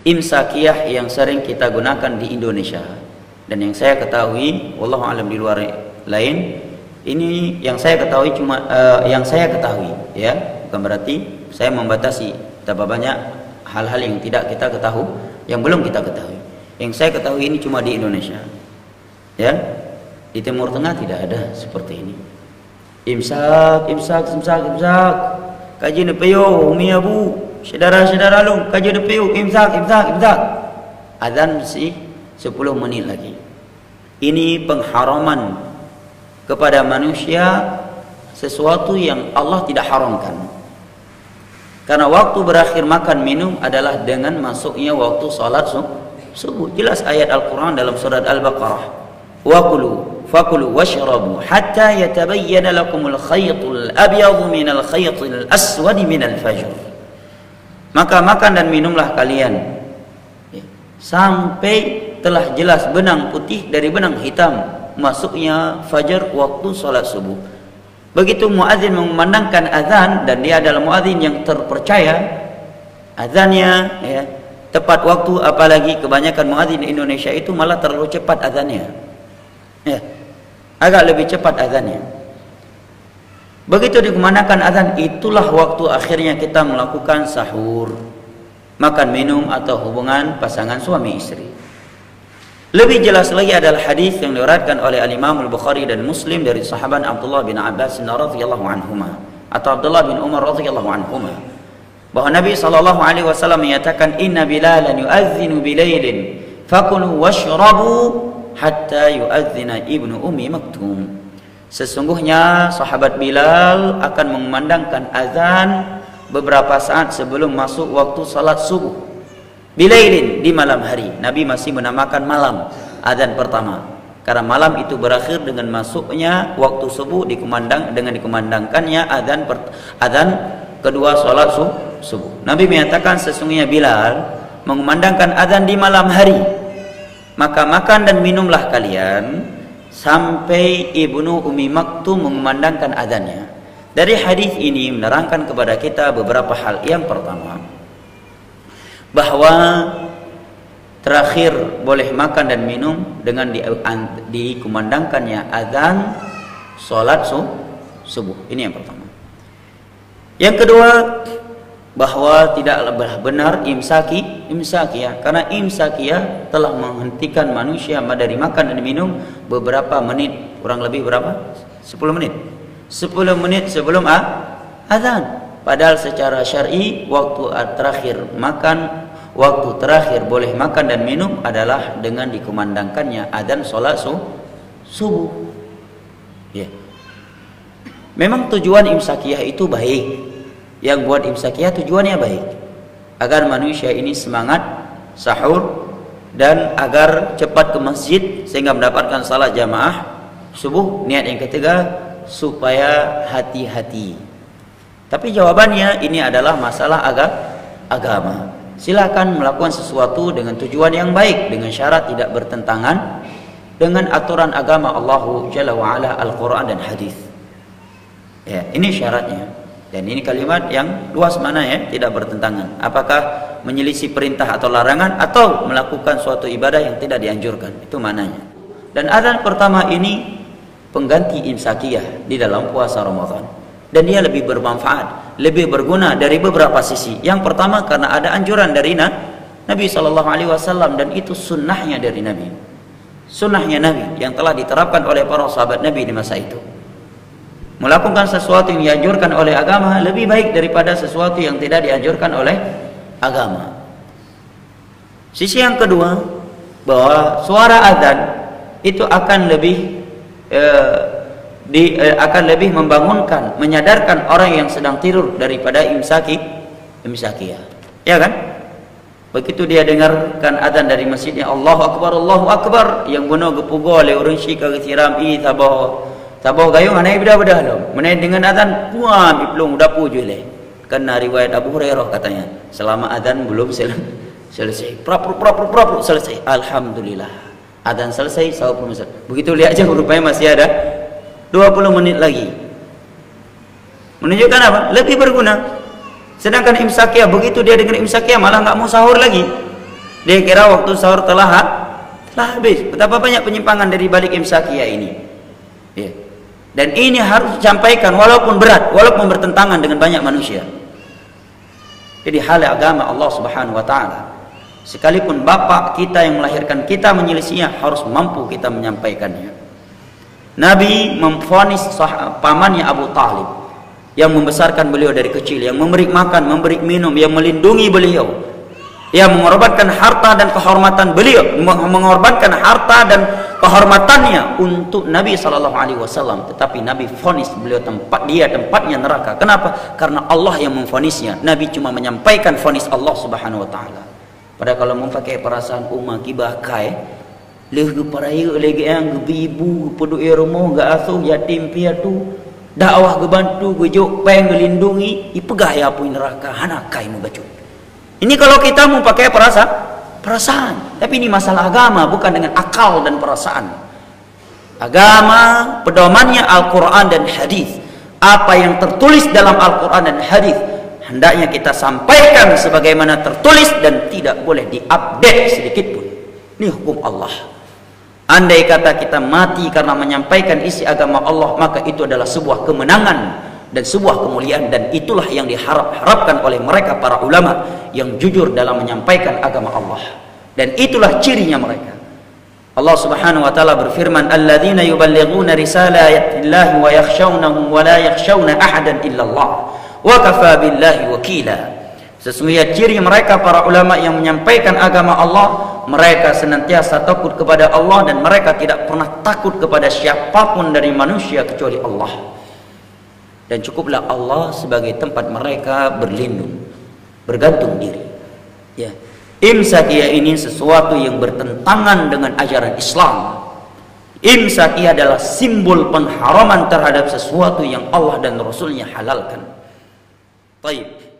imsakiyah yang sering kita gunakan di Indonesia dan yang saya ketahui, wallahu alam di luar lain, ini yang saya ketahui cuma yang saya ketahui ya, bukan berarti saya membatasi betapa banyak hal-hal yang tidak kita ketahui, yang belum kita ketahui. Yang saya ketahui ini cuma di Indonesia ya, di Timur Tengah tidak ada seperti ini. Imsak kaji nepeyo umi abu saudara-saudara lu kaji nepeyo imsak azan mesti 10 menit lagi. Ini pengharaman kepada manusia sesuatu yang Allah tidak haramkan. Karena waktu berakhir makan minum adalah dengan masuknya waktu salat subuh. Jelas ayat Al-Quran dalam surat Al-Baqarah. Wakulu fakulu washrabu hatta yatabayyana lakumul khaytul abyadu minal khaytil aswadi minal fajr. Maka makan dan minumlah kalian sampai telah jelas benang putih dari benang hitam masuknya fajar waktu salat subuh. Begitu muadzin mengumandangkan azan dan dia adalah muadzin yang terpercaya, azannya ya tepat waktu, apalagi kebanyakan muadzin di Indonesia itu malah terlalu cepat azannya. Ya, agak lebih cepat azannya. Begitu dikumandangkan azan, itulah waktu akhirnya kita melakukan sahur, makan minum atau hubungan pasangan suami istri. Lebih jelas lagi adalah hadis yang diriwayatkan oleh Al-Imam Al-Bukhari dan Muslim dari sahabat Abdullah bin Abbas radhiyallahu anhuma atau Abdullah bin Umar radhiyallahu anhuma, bahwa Nabi sallallahu alaihi wasallam menyatakan, inna bilalan yu'adzinu bilailin fakulu washrabu hatta yu'adzina ibnu ummi maktum. Sesungguhnya sahabat Bilal akan mengumandangkan azan beberapa saat sebelum masuk waktu salat subuh. Bilailin, di malam hari. Nabi masih menamakan malam azan pertama karena malam itu berakhir dengan masuknya waktu subuh dikumandangkannya azan kedua salat subuh. Nabi menyatakan sesungguhnya Bilal mengumandangkan azan di malam hari. Maka makan dan minumlah kalian sampai Ibnu Ummi Maktum mengumandangkan azannya. Dari hadis ini menerangkan kepada kita beberapa hal. Yang pertama, bahwa terakhir boleh makan dan minum dengan dikumandangkannya azan salat subuh. Ini yang pertama. Yang kedua, bahwa tidaklah benar imsakiyah, karena imsakiyah telah menghentikan manusia dari makan dan minum beberapa menit, kurang lebih berapa? 10 menit. 10 menit sebelum azan. Padahal secara syar'i waktu terakhir boleh makan dan minum adalah dengan dikumandangkannya azan salat subuh. Ya. Memang tujuan imsakiyah itu baik. Yang buat imsakiyah tujuannya baik, agar manusia ini semangat sahur dan agar cepat ke masjid sehingga mendapatkan salat jamaah subuh. Niat yang ketiga supaya hati-hati. Tapi jawabannya ini adalah masalah agama. Silakan melakukan sesuatu dengan tujuan yang baik, dengan syarat tidak bertentangan dengan aturan agama Allah Jalla wa Ala, Al-Quran dan hadis. Ya, ini syaratnya. Dan ini kalimat yang luas mana ya, tidak bertentangan. Apakah menyelisih perintah atau larangan atau melakukan suatu ibadah yang tidak dianjurkan, itu mananya. Dan azan pertama ini pengganti imsakiyah di dalam puasa Ramadan. Dan dia lebih bermanfaat, lebih berguna dari beberapa sisi. Yang pertama karena ada anjuran dari Nabi SAW, dan itu sunnahnya dari Nabi. Sunnahnya Nabi yang telah diterapkan oleh para sahabat Nabi di masa itu. Melakukan sesuatu yang dianjurkan oleh agama lebih baik daripada sesuatu yang tidak dianjurkan oleh agama. Sisi yang kedua, bahwa suara azan itu akan lebih membangunkan, menyadarkan orang yang sedang tidur daripada imsakiyah. Ya kan? Begitu dia dengarkan azan dari masjidnya, Allahu Akbar, yang bunuh gepugo oleh orang syika kesiram Taboh gayung anai beda-beda lo. Menai dengan azan puam iplung udah puju le. Karena riwayat Abu Hurairah katanya, selama azan belum selesai. Prapur selesai. Alhamdulillah. Azan selesai, sahur pun selesai. Begitu lihat aja rupanya masih ada 20 menit lagi. Menunjukkan apa? Lebih berguna. Sedangkan imsakiyah, begitu dia dengan imsakiyah malah nggak mau sahur lagi. Dia kira waktu sahur telah habis. Betapa banyak penyimpangan dari balik imsakiyah ini. Ya. Dan ini harus disampaikan walaupun berat, walaupun bertentangan dengan banyak manusia. Jadi hal agama Allah Subhanahu wa taala, sekalipun bapak kita yang melahirkan kita menyelisihinya, harus mampu kita menyampaikannya. Nabi memvonis pamannya Abu Talib yang membesarkan beliau dari kecil, yang memberi makan, memberi minum, yang melindungi beliau, yang mengorbankan harta dan kehormatan beliau, mengorbankan harta dan kehormatannya untuk Nabi SAW. Tetapi Nabi vonis beliau tempatnya neraka. Kenapa? Karena Allah yang memvonisnya. Nabi cuma menyampaikan vonis Allah Subhanahu Wa Taala. Padahal kalau memakai perasaan umat kibakai, leh paraya lagi yang ibu peduk rumah gak asuh yatim piatu, dakwah gebantu gejok peng gelindungi, ipegah ya pun neraka hanakai membacut. Ini kalau kita mau pakai perasaan, tapi ini masalah agama, bukan dengan akal dan perasaan. Agama pedomannya Al-Quran dan hadis. Apa yang tertulis dalam Al-Quran dan hadis hendaknya kita sampaikan sebagaimana tertulis dan tidak boleh diupdate sedikit pun. Ini hukum Allah. Andai kata kita mati karena menyampaikan isi agama Allah, maka itu adalah sebuah kemenangan dan sebuah kemuliaan, dan itulah yang diharapkan oleh mereka para ulama yang jujur dalam menyampaikan agama Allah, dan itulah cirinya mereka. Allah Subhanahu wa taala berfirman, alladzina yuballighuna risalatillahi wa yakhshawnahu wa la yakhshawna ahadan illallah wa kafa billahi wakila. Sesungguhnya ciri mereka para ulama yang menyampaikan agama Allah, mereka senantiasa takut kepada Allah dan mereka tidak pernah takut kepada siapapun dari manusia kecuali Allah. Dan cukuplah Allah sebagai tempat mereka berlindung, bergantung diri. Ya, imsakiyah ini sesuatu yang bertentangan dengan ajaran Islam. Imsakiyah adalah simbol pengharaman terhadap sesuatu yang Allah dan Rasulnya halalkan. Baik.